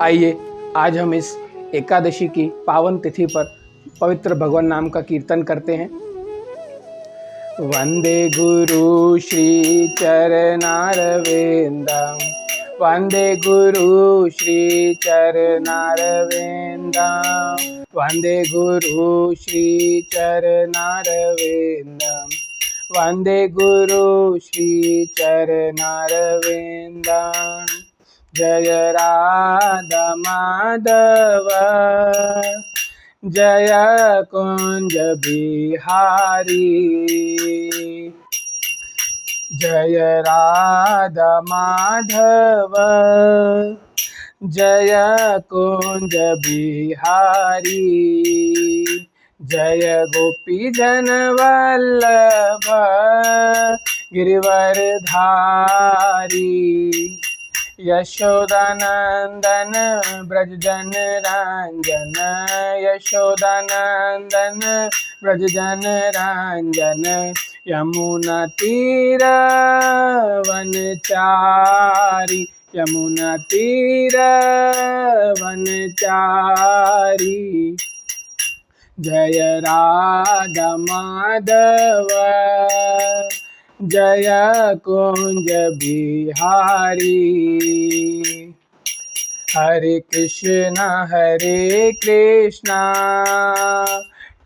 आइए आज हम इस एकादशी की पावन तिथि पर पवित्र भगवान नाम का कीर्तन करते हैं। वंदे गुरु श्री चरणारविंदम, वंदे गुरु श्री चरणारविंदम, वंदे गुरु श्री चरणारविंदम, वंदे गुरु श्री चरणारविंदम। जय राधा माधव जय कुंज बिहारी, जय राधा माधव जय कुंज बिहारी, जय गोपी जन वल्लभ गिरिवरधारी, यशोदानंदन ब्रज जन रंजन, यशोदानंदन ब्रज जन रंजन, यमुना तीर वनचारी, यमुना तीर वनचारी। जय राधा माधव जय कुंज बिहारी। हरे कृष्णा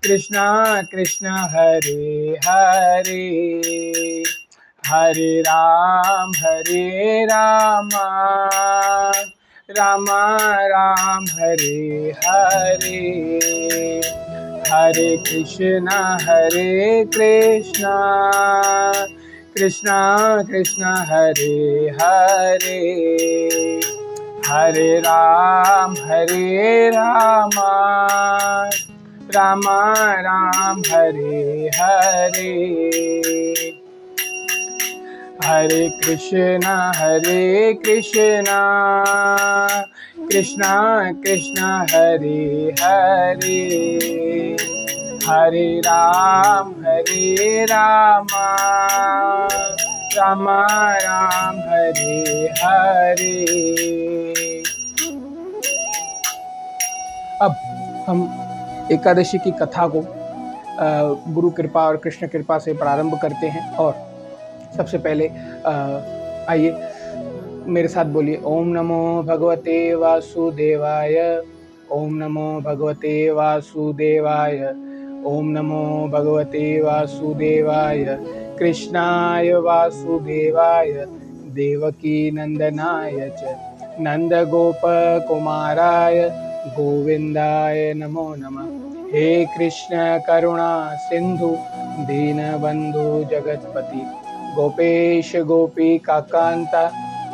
कृष्णा कृष्णा हरे हरे, हरे राम राम राम हरे हरे, हरे कृष्णा कृष्णा कृष्णा हरे हरे, हरे राम राम राम हरे हरे, हरे कृष्णा कृष्णा कृष्णा हरे हरे, हरे राम राम राम हरे हरे। अब हम एकादशी की कथा को गुरु कृपा और कृष्ण कृपा से प्रारंभ करते हैं। और सबसे पहले आइए मेरे साथ बोलिए, ओम नमो भगवते वासुदेवाय, ओम नमो भगवते वासुदेवाय, ओम नमो भगवते वासुदेवाय, कृष्णाय वासुदेवाय, देवकी नंदनाय च नंदगोपकुमाराय गोविंदाय नमो नमः। हे कृष्ण करुणा सिंधु दीनबंधु जगतपति, गोपेश गोपिका कांत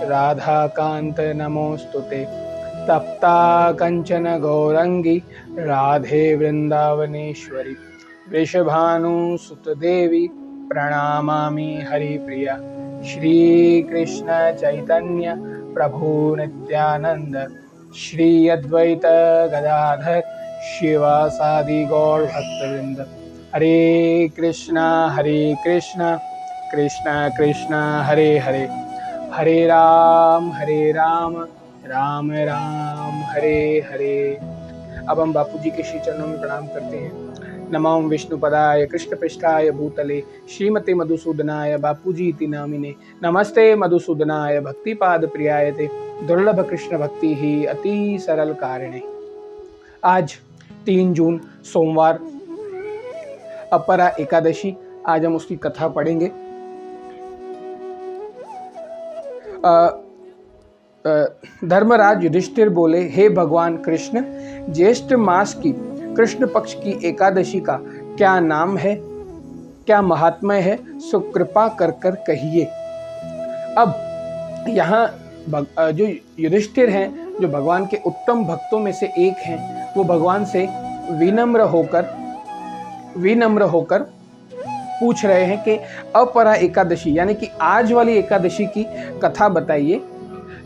राधा कांत नमोस्तुते। तप्ता कंचन गौरंगी राधे वृंदावनेश्वरी, वृषभानुसुत देवी प्रणमामि हरिप्रिया। श्री कृष्ण चैतन्य प्रभु नित्यानंद, श्री अद्वैत गदाधर शिवासादि गौर भक्तवृंद। हरे कृष्णा कृष्णा कृष्णा हरे हरे, हरे राम राम राम हरे हरे। अब हम बापू जी के श्री चरणों में प्रणाम करते हैं। नमो विष्णुपदाय कृष्णपृष्ठाय भूतले श्रीमते मधुसूदनाय बापूजी इति नामिने, नमस्ते मधुसूदनाय भक्तिपाद प्रियायते, दुर्लभ कृष्ण भक्ति ही अति सरल कारिणे। आज 3 जून सोमवार, अपरा एकादशी। आज हम उसकी कथा पढ़ेंगे। धर्मराज युधिष्ठिर बोले, हे भगवान कृष्ण, ज्येष्ठ मास की कृष्ण पक्ष की एकादशी का क्या नाम है, क्या महात्म्य है, सो कृपा कर कर कहिए। अब यहाँ जो युधिष्ठिर हैं, जो भगवान के उत्तम भक्तों में से एक हैं, वो भगवान से विनम्र होकर पूछ रहे हैं कि अपरा एकादशी यानी कि आज वाली एकादशी की कथा बताइए,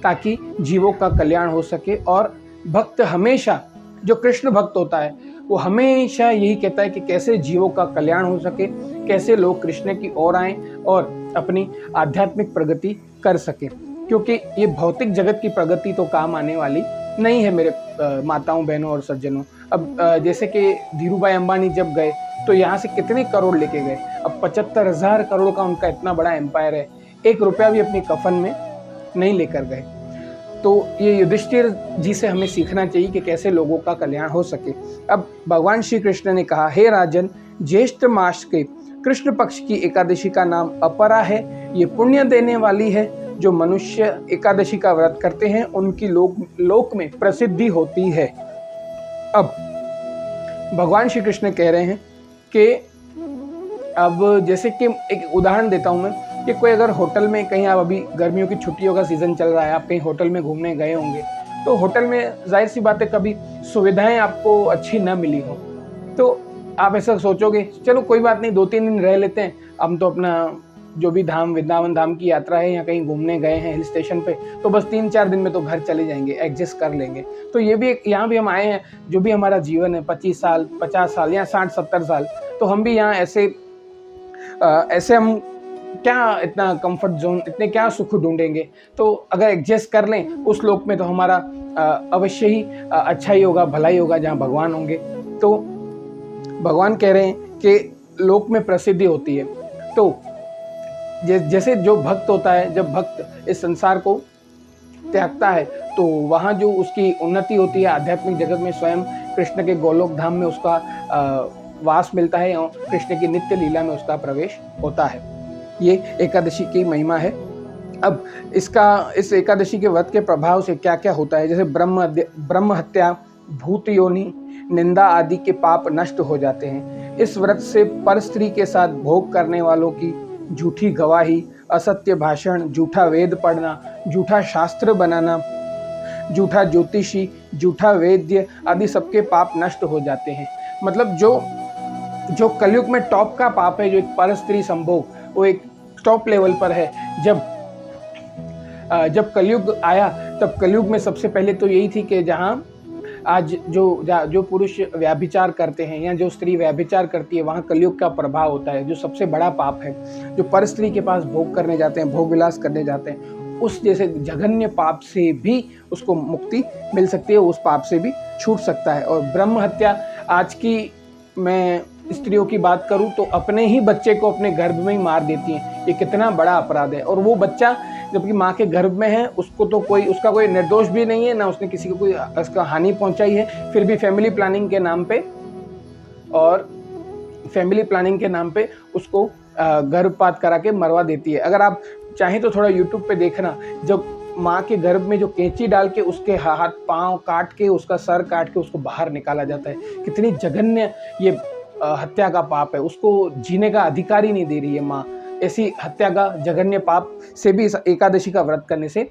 ताकि जीवों का कल्याण हो सके। और भक्त हमेशा, जो कृष्ण भक्त होता है, वो हमेशा यही कहता है कि कैसे जीवों का कल्याण हो सके, कैसे लोग कृष्ण की ओर आएं और अपनी आध्यात्मिक प्रगति कर सके, क्योंकि ये भौतिक जगत की प्रगति तो काम आने वाली नहीं है मेरे माताओं बहनों और सज्जनों। अब जैसे कि धीरूभाई अंबानी जब गए तो यहाँ से कितने करोड़ लेके गए। अब 75,000 करोड़ का उनका इतना बड़ा एम्पायर है, 1 रुपया भी अपनी कफन में नहीं लेकर गए। तो ये युधिष्ठिर जी से हमें सीखना चाहिए कि कैसे लोगों का कल्याण हो सके। अब भगवान श्री कृष्ण ने कहा, हे राजन, ज्येष्ठ मास के कृष्ण पक्ष की एकादशी का नाम अपरा है। ये पुण्य देने वाली है। जो मनुष्य एकादशी का व्रत करते हैं उनकी लोक में प्रसिद्धि होती है। अब भगवान श्री कृष्ण कह रहे हैं कि अब जैसे कि एक उदाहरण देता हूं मैं कि कोई अगर होटल में कहीं, आप अभी गर्मियों की छुट्टियों का सीजन चल रहा है, आप कहीं होटल में घूमने गए होंगे, तो होटल में जाहिर सी बात है कभी सुविधाएं आपको अच्छी न मिली हो, तो आप ऐसा सोचोगे चलो कोई बात नहीं, 2-3 दिन रह लेते हैं, हम तो अपना जो भी धाम, वृंदावन धाम की यात्रा है या कहीं घूमने गए हैं हिल स्टेशन पे, तो बस 3-4 दिन में तो घर चले जाएंगे, एडजस्ट कर लेंगे। तो ये भी यहाँ भी हम आए हैं, जो भी हमारा जीवन है 25 साल 50 साल या 60-70 साल, तो हम भी यहाँ ऐसे हम क्या इतना कंफर्ट जोन, इतने क्या सुख ढूंढेंगे। तो अगर एडजस्ट कर लें उस लोक में तो हमारा अवश्य ही अच्छा ही होगा, भला ही होगा, जहाँ भगवान होंगे। तो भगवान कह रहे हैं कि लोक में प्रसिद्धि होती है। तो जैसे जो भक्त होता है, जब भक्त इस संसार को त्यागता है तो वहाँ जो उसकी उन्नति होती है आध्यात्मिक जगत में, स्वयं कृष्ण के गोलोक धाम में उसका वास मिलता है और कृष्ण की नित्य लीला में उसका प्रवेश होता है। ये एकादशी की महिमा है। अब इस एकादशी के व्रत के प्रभाव से क्या क्या होता है, जैसे ब्रह्म हत्या, भूत योनि, निंदा आदि के पाप नष्ट हो जाते हैं। इस व्रत से पर स्त्री के साथ भोग करने वालों की झूठी गवाही, असत्य भाषण, झूठा वेद पढ़ना, झूठा शास्त्र बनाना, झूठा ज्योतिषी, झूठा वेद्य आदि सबके पाप नष्ट हो जाते हैं। मतलब जो कलयुग में टॉप का पाप है, जो एक पर स्त्री संभोग, वो एक टॉप लेवल पर है। जब कलयुग आया तब कलयुग में सबसे पहले तो यही थी कि जहाँ आज जो पुरुष व्याभिचार करते हैं या जो स्त्री व्याभिचार करती है, वहाँ कलयुग का प्रभाव होता है, जो सबसे बड़ा पाप है। जो पर स्त्री के पास भोग करने जाते हैं, भोग विलास करने जाते हैं, उस जैसे जघन्य पाप से भी उसको मुक्ति मिल सकती है, उस पाप से भी छूट सकता है। और ब्रह्म हत्या, आज की मैं स्त्रियों की बात करूं तो अपने ही बच्चे को अपने गर्भ में ही मार देती हैं। ये कितना बड़ा अपराध है। और वो बच्चा जबकि माँ के गर्भ में है, उसको तो उसका कोई निर्दोष भी नहीं है, ना उसने किसी को कोई उसका हानि पहुंचाई है, फिर भी फैमिली प्लानिंग के नाम पे उसको गर्भपात करा के मरवा देती है। अगर आप चाहें तो थोड़ा यूट्यूब पे देखना, जब माँ के गर्भ में जो कैंची डाल के उसके हाथ पांव काट के, उसका सर काट के उसको बाहर निकाला जाता है, कितनी जघन्य ये हत्या का पाप है। उसको जीने का अधिकार ही नहीं दे रही है माँ। ऐसी हत्या का जघन्य पाप से भी इस एकादशी का व्रत करने से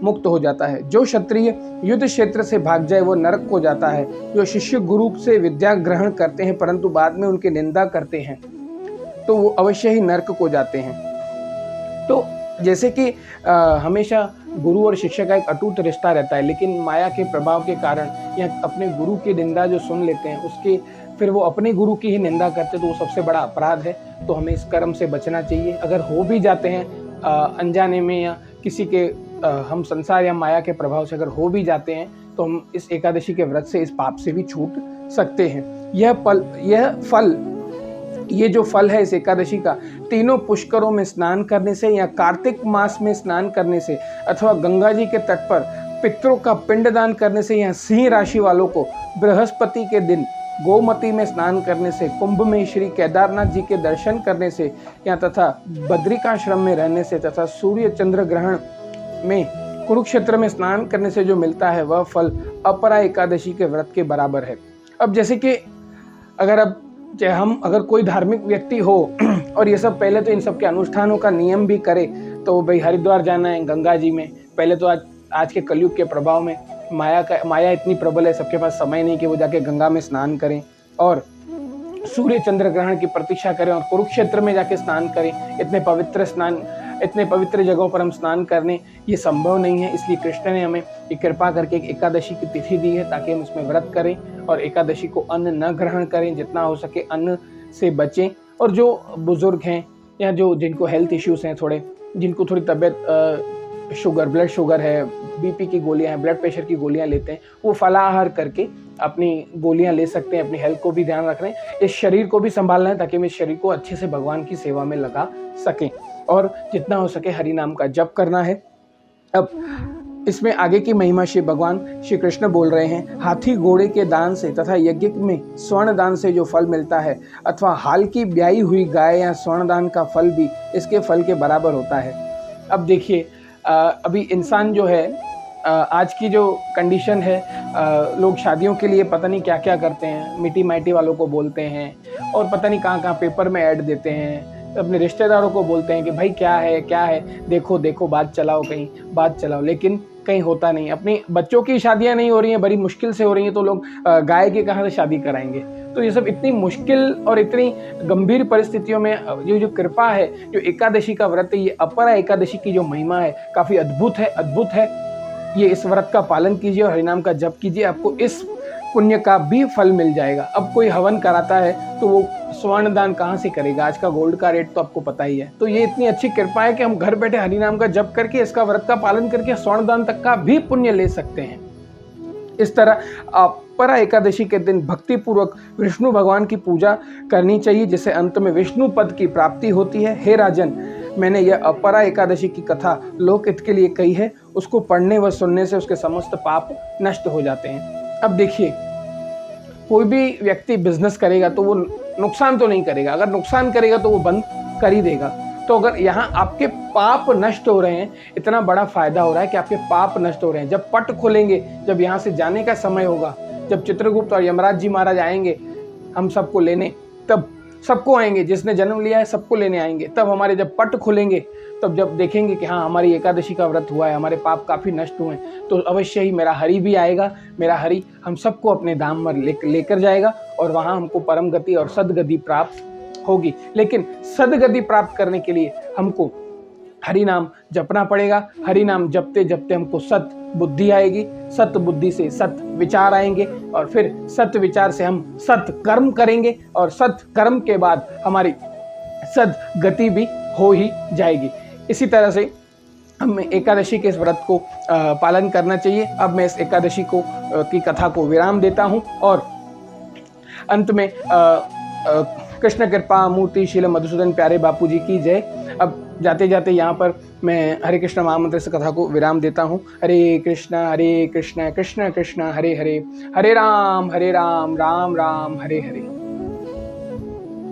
मुक्त हो जाता है। जो क्षत्रिय युद्ध क्षेत्र से भाग जाए वो नरक को जाता है। जो शिष्य गुरु से विद्या ग्रहण करते हैं परंतु बाद में उनकी निंदा करते हैं तो वो अवश्य ही नरक को जाते हैं। तो जैसे कि हमेशा गुरु और शिष्य का एक अटूट रिश्ता रहता है, लेकिन माया के प्रभाव के कारण या अपने गुरु की निंदा जो सुन लेते हैं उसके फिर वो अपने गुरु की ही निंदा करते, तो वो सबसे बड़ा अपराध है। तो हमें इस कर्म से बचना चाहिए। अगर हो भी जाते हैं अनजाने में या किसी के हम संसार या माया के प्रभाव से अगर हो भी जाते हैं तो हम इस एकादशी के व्रत से इस पाप से भी छूट सकते हैं। ये जो फल है इस एकादशी का, तीनों पुष्करों में स्नान करने से या कार्तिक मास में स्नान करने से अथवा गंगा जी के तट पर पितरों का पिंडदान करने से या सिंह राशि वालों को बृहस्पति के दिन गोमती में स्नान करने से, कुंभ में श्री केदारनाथ जी के दर्शन करने से या तथा बद्रिकाश्रम में रहने से तथा सूर्य चंद्र ग्रहण में कुरुक्षेत्र में स्नान करने से जो मिलता है वह फल अपरा एकादशी के व्रत के बराबर है। अब जैसे कि अगर कोई धार्मिक व्यक्ति हो और ये सब पहले तो इन सब के अनुष्ठानों का नियम भी करे, तो भाई हरिद्वार जाना है, गंगा जी में, पहले तो आज के कलयुग के प्रभाव में माया इतनी प्रबल है, सबके पास समय नहीं कि वो जाके गंगा में स्नान करें और सूर्य चंद्र ग्रहण की प्रतीक्षा करें और कुरुक्षेत्र में जाके स्नान करें। इतने पवित्र जगहों पर हम स्नान करने, ये संभव नहीं है। इसलिए कृष्ण ने हमें एक कृपा करके एक एकादशी की तिथि दी है ताकि हम इसमें व्रत करें और एकादशी को अन्न न ग्रहण करें, जितना हो सके अन्न से बचें। और जो बुजुर्ग हैं या जिनको हेल्थ इश्यूज हैं, जिनको थोड़ी तबीयत शुगर, ब्लड शुगर है, बीपी की गोलियां हैं, ब्लड प्रेशर की गोलियां लेते हैं, वो फलाहार करके अपनी गोलियां ले सकते हैं। अपनी हेल्थ को भी ध्यान रख रहे हैं, इस शरीर को भी संभालना है ताकि हम इस शरीर को अच्छे से भगवान की सेवा में लगा सकें, और जितना हो सके हरि नाम का जप करना है। अब इसमें आगे की महिमा श्री भगवान श्री कृष्ण बोल रहे हैं, हाथी घोड़े के दान से तथा यज्ञ में स्वर्ण दान से जो फल मिलता है, अथवा हाल की ब्याई हुई गाय या स्वर्ण दान का फल भी इसके फल के बराबर होता है। अब देखिए, अभी इंसान जो है, आज की जो कंडीशन है, लोग शादियों के लिए पता नहीं क्या क्या करते हैं, मिट्टी माइटी वालों को बोलते हैं, और पता नहीं कहाँ कहाँ पेपर में ऐड देते हैं, अपने रिश्तेदारों को बोलते हैं कि भाई क्या है, देखो देखो बात चलाओ, कहीं बात चलाओ, लेकिन कहीं होता नहीं। अपनी बच्चों की शादियां नहीं हो रही हैं, बड़ी मुश्किल से हो रही हैं, तो लोग गाय की कहाँ से शादी कराएंगे। तो ये सब इतनी मुश्किल और इतनी गंभीर परिस्थितियों में जो कृपा है, जो एकादशी का व्रत है, ये अपरा एकादशी की जो महिमा है, काफ़ी अद्भुत है। ये इस व्रत का पालन कीजिए और हरिनाम का जप कीजिए, आपको इस पुण्य का भी फल मिल जाएगा। अब कोई हवन कराता है तो वो स्वर्ण दान कहाँ से करेगा, आज का गोल्ड का रेट तो आपको पता ही है। तो ये इतनी अच्छी कृपा है कि हम घर बैठे हरिनाम का जप करके, इसका व्रत का पालन करके स्वर्ण दान तक का भी पुण्य ले सकते हैं। इस तरह अपरा एकादशी के दिन भक्ति पूर्वक विष्णु भगवान की पूजा करनी चाहिए, जिससे अंत में विष्णु पद की प्राप्ति होती है। हे राजन, मैंने यह अपरा एकादशी की कथा लोकहित के लिए कही है, उसको पढ़ने व सुनने से उसके समस्त पाप नष्ट हो जाते हैं। अब देखिए, कोई भी व्यक्ति बिजनेस करेगा तो वो नुकसान तो नहीं करेगा, अगर नुकसान करेगा तो वो बंद कर ही देगा। तो अगर यहाँ आपके पाप नष्ट हो रहे हैं, इतना बड़ा फायदा हो रहा है कि आपके पाप नष्ट हो रहे हैं। जब पट खोलेंगे, जब यहाँ से जाने का समय होगा, जब चित्रगुप्त और यमराज जी महाराज आएंगे हम सबको लेने, तब सबको आएंगे, जिसने जन्म लिया है सबको लेने आएंगे। तब हमारे जब पट खुलेंगे, तब जब देखेंगे कि हाँ हमारी एकादशी का व्रत हुआ है, हमारे पाप काफ़ी नष्ट हुए हैं, तो अवश्य ही मेरा हरि भी आएगा। मेरा हरि हम सबको अपने धाम में लेकर जाएगा, और वहाँ हमको परम गति और सदगति प्राप्त होगी। लेकिन सदगति प्राप्त करने के लिए हमको हरि नाम जपना पड़ेगा। हरि नाम जपते जपते हमको सत बुद्धि आएगी, सत बुद्धि से सत विचार आएंगे, और फिर सत विचार से हम सत कर्म करेंगे, और सत कर्म के बाद हमारी सद गति भी हो ही जाएगी। इसी तरह से हमें एकादशी के इस व्रत को पालन करना चाहिए। अब मैं इस एकादशी को की कथा को विराम देता हूँ, और अंत में कृष्ण कृपा मूर्ति शील मधुसूदन प्यारे बापू जी की जय। अब जाते जाते यहाँ पर मैं हरे कृष्ण महामंत्र से कथा को विराम देता हूँ। हरे कृष्ण कृष्ण कृष्ण हरे हरे, हरे राम राम राम हरे हरे।